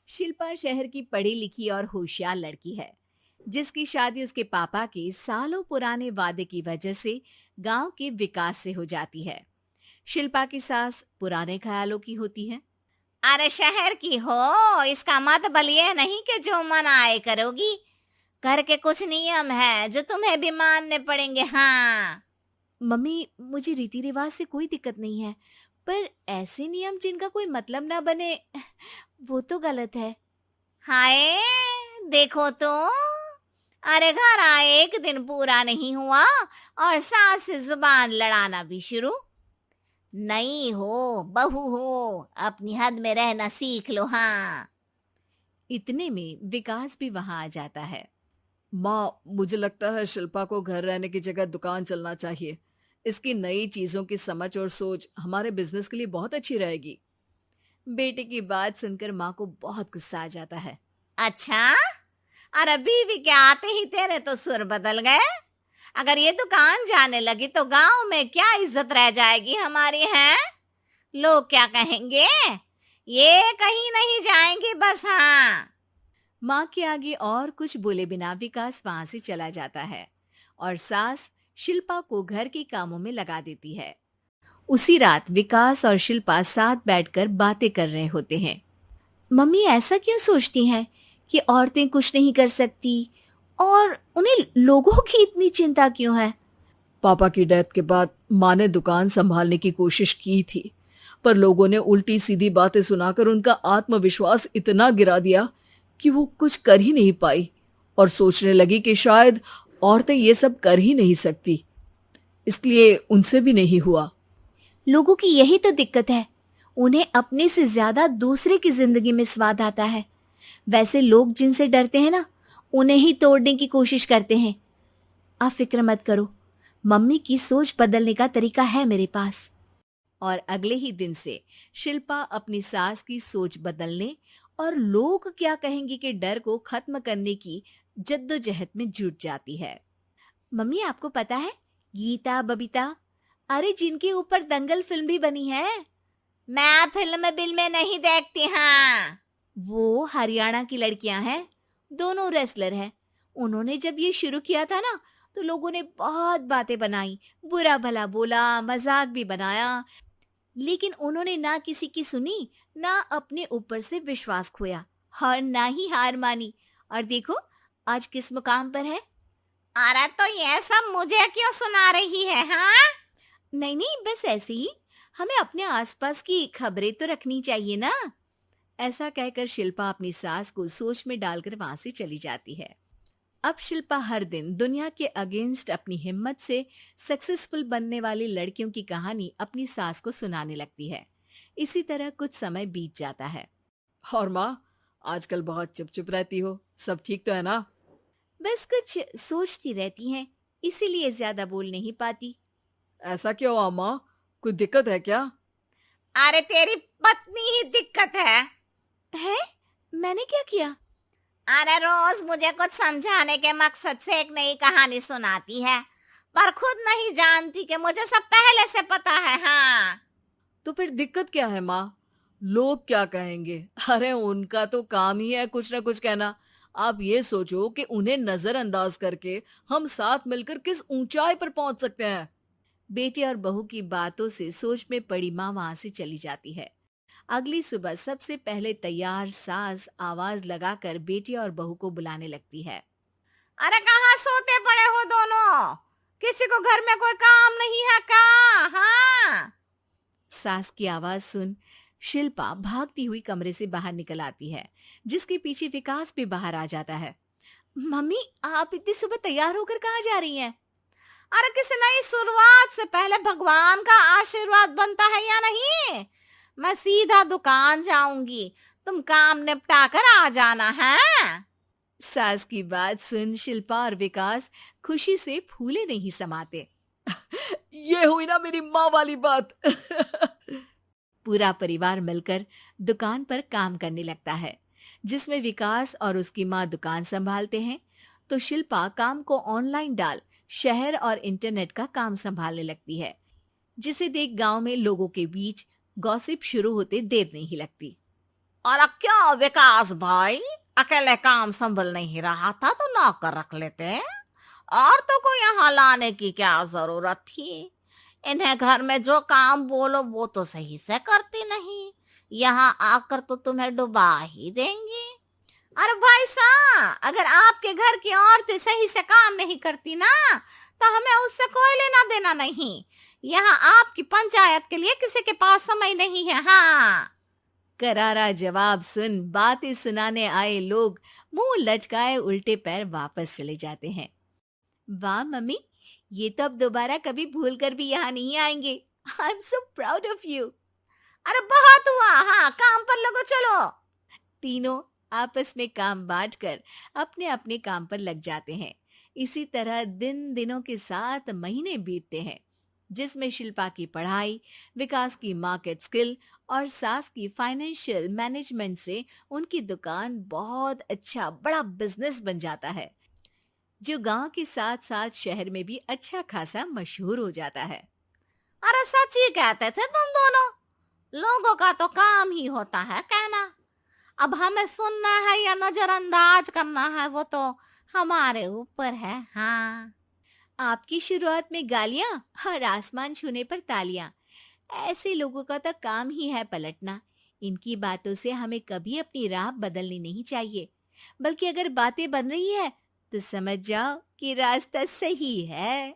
शिल्पा शहर की पढ़ी लिखी और होशियार लड़की है, जिसकी शादी उसके पापा के सालों पुराने वादे की वजह से गांव के विकास से हो जाती है। शिल्पा की सास पुराने ख्यालों की होती है। अरे शहर की हो, इसका मतलब ये नहीं कि जो मन आए करोगी। घर के कुछ नियम है जो तुम्हें भी मानने पड़ेंगे। हाँ। मम्मी, मुझे रीति रिवाज से कोई दिक्कत नहीं है, पर ऐसे नियम जिनका कोई मतलब ना बने, वो तो गलत है। हाय, देखो तो। अरे घर आए एक दिन पूरा नहीं हुआ और सास से जुबान लड़ाना भी शुरू। नहीं हो, बहू हो, अपनी हद में रहना सीख लो। हाँ। इतने में विकास भी वहां आ जाता है। माँ, मुझे लगता है शिल्पा को घर रहने की जगह दुकान चलना चाहिए। इसकी नई चीजों की समझ और सोच हमारे बिजनेस के लिए बहुत अच्छी रहेगी। बेटे की बात सुनकर माँ को बहुत गुस्सा आ जाता है। अच्छा, अरे बीवी के आते ही तेरे तो सुर बदल गए। अगर ये दुकान जाने लगी तो गांव में क्या इज्जत रह जाएगी हमारी है? लोग क्या कहेंगे? ये कहीं नहीं जाएंगी बस। हाँ। माँ के आगे और कुछ बोले बिना विकास वहां से चला जाता है और सास शिल्पा को घर के कामों में लगा देती है। उसी रात विकास और शिल्पा साथ बैठकर बातें कर रहे होते हैं। मम्मी ऐसा क्यों सोचती हैं कि औरतें कुछ नहीं कर सकती, और उन्हें लोगों की इतनी चिंता क्यों है? पापा की डेथ के बाद माँ ने दुकान संभालने की कोशिश की थी, पर लोगों ने उल्टी सीधी बातें सुनाकर उनका आत्मविश्वास इतना गिरा दिया कि वो कुछ कर ही नहीं पाई और सोचने लगी कि शायद औरतें ये सब कर ही नहीं सकती। इसलिए उनसे भी नहीं हुआ। लोगों की यही तो दिक्कत है, उन्हें अपने से ज्यादा दूसरे की जिंदगी में स्वाद आता है। वैसे लोग जिनसे डरते हैं ना, उन्हें ही तोड़ने की कोशिश करते हैं। आप फिक्र मत करो, मम्मी की सोच बदलने का तरीका है मेरे पास। और अगले ही दिन से शिल्पा अपनी सास की सोच बदलने और लोग क्या कहेंगे के डर को खत्म करने की जद्दोजहद में जुट जाती है। मम्मी, आपको पता है, गीता बबीता, अरे जिनके ऊपर दंगल फिल्म भी बनी है, मैं फिल्म बिल में नहीं देखती। हाँ। वो हरियाणा की लड़कियां हैं। दोनों रेसलर हैं। उन्होंने जब ये शुरू किया था ना, तो लोगों ने बहुत बातें बनाई, बुरा भला बोला, मजाक भी बनाया, लेकिन उन्होंने ना किसी की सुनी, ना अपने ऊपर से विश्वास खोया और ना ही हार मानी। और देखो आज किस मुकाम पर है। अरे तो ये सब मुझे क्यों सुना रही है? हाँ। नहीं नहीं, बस ऐसे ही, हमें अपने आसपास की खबरें तो रखनी चाहिए ना। ऐसा कहकर शिल्पा अपनी सास को सोच में डालकर वहां से चली जाती है। अब शिल्पा हर दिन दुनिया के अगेंस्ट अपनी हिम्मत से सक्सेसफुल बनने वाली लड़कियों की कहानी अपनी सास को सुनाने लगती है। इसी तरह कुछ समय बीत जाता है। और माँ, आजकल बहुत चुप चुप रहती हो, सब ठीक तो है ना? बस कुछ सोचती रहती हैं, इसीलिए ज्यादा बोल नहीं पाती। ऐसा क्यों हुआ माँ? कोई दिक्कत है क्या? अरे तेरी पत्नी ही दिक्कत है। है? मैंने क्या किया? अरे रोज मुझे कुछ समझाने के मकसद से एक नई कहानी सुनाती है, पर खुद नहीं जानती कि मुझे सब पहले से पता है। हाँ। तो फिर दिक्कत क्या है माँ? लोग क्या कहेंगे? अरे उनका तो काम ही है कुछ ना कुछ कहना। आप ये सोचो कि उन्हें नजरअंदाज करके हम साथ मिलकर किस ऊंचाई पर पहुंच सकते हैं। बेटे और बहू की बातों से सोच में पड़ी माँ वहां से चली जाती है। अगली सुबह सबसे पहले तैयार सास आवाज लगाकर बेटे और बहू को बुलाने लगती है। अरे कहाँ सोते पड़े हो दोनों? किसी को घर में कोई काम नहीं है क्या? हाँ। सास की आवाज सुन शिल्पा भागती हुई कमरे से बाहर निकल आती है, जिसके पीछे विकास भी बाहर आ जाता है। मम्मी, आप इतनी सुबह तैयार होकर कहाँ जा रही हैं? अरे किसी नई शुरुआत से पहले भगवान का आशीर्वाद बनता है या नहीं? मैं सीधा दुकान जाऊंगी, तुम काम निपटा कर आ जाना है। सास की बात सुन शिल्पा और विकास खुशी से फूले नहीं समाते। ये हुई ना मेरी माँ वाली बात। पूरा परिवार मिलकर दुकान पर काम करने लगता है, जिसमें विकास और उसकी माँ दुकान संभालते हैं, तो शिल्पा काम को ऑनलाइन डाल शहर और इंटरनेट का काम संभालने लगती है, जिसे देख गांव में लोगों के बीच गॉसिप शुरू होते देर नहीं लगती। और क्या विकास भाई, अकेले काम संभल नहीं रहा था तो नौकर रख लेते, और तो को यहाँ लाने की क्या जरूरत थी। इन्हें घर में जो काम बोलो वो तो सही से करती नहीं, यहाँ आकर तो तुम्हें डुबा ही देंगी। अरे भाई साहब, अगर आपके घर की औरतें सही से काम नहीं करती ना, तो हमें उससे कोई लेना देना नहीं। यहाँ आपकी पंचायत के लिए किसी के पास समय नहीं है। हाँ, करारा जवाब सुन बातें सुनाने आए लोग मुंह लटकाए उल्टे पैर वापस चले जाते हैं। वाह मम्मी, ये तो अब दोबारा कभी भूल कर भी यहाँ नहीं आएंगे। I am so proud of you. अरे बहुत हुआ, हाँ काम पर लगो चलो। तीनों आपस में काम बांटकर अपने अपने काम पर लग जाते हैं। इसी तरह दिनों के साथ महीने बीतते हैं, जिसमें शिल्पा की पढ़ाई, विकास की मार्केट स्किल और सास की फाइनेंशियल मैनेजमेंट से उनकी दुकान बहुत अच्छा बड़ा बिजनेस बन जाता है, जो गांव के साथ साथ शहर में भी अच्छा खासा मशहूर हो जाता है। अरे सच ही कहते थे तुम दोनों, लोगों का तो काम ही होता है कहना। अब हमें सुनना है या नजरअंदाज करना है वो तो हमारे ऊपर है। हाँ, आपकी शुरुआत में गालियां और आसमान छूने पर तालियां, ऐसे लोगों का तो काम ही है पलटना। इनकी बातों से हमें कभी अपनी राह बदलनी नहीं चाहिए, बल्कि अगर बातें बन रही है तो समझ जाओ कि रास्ता सही है।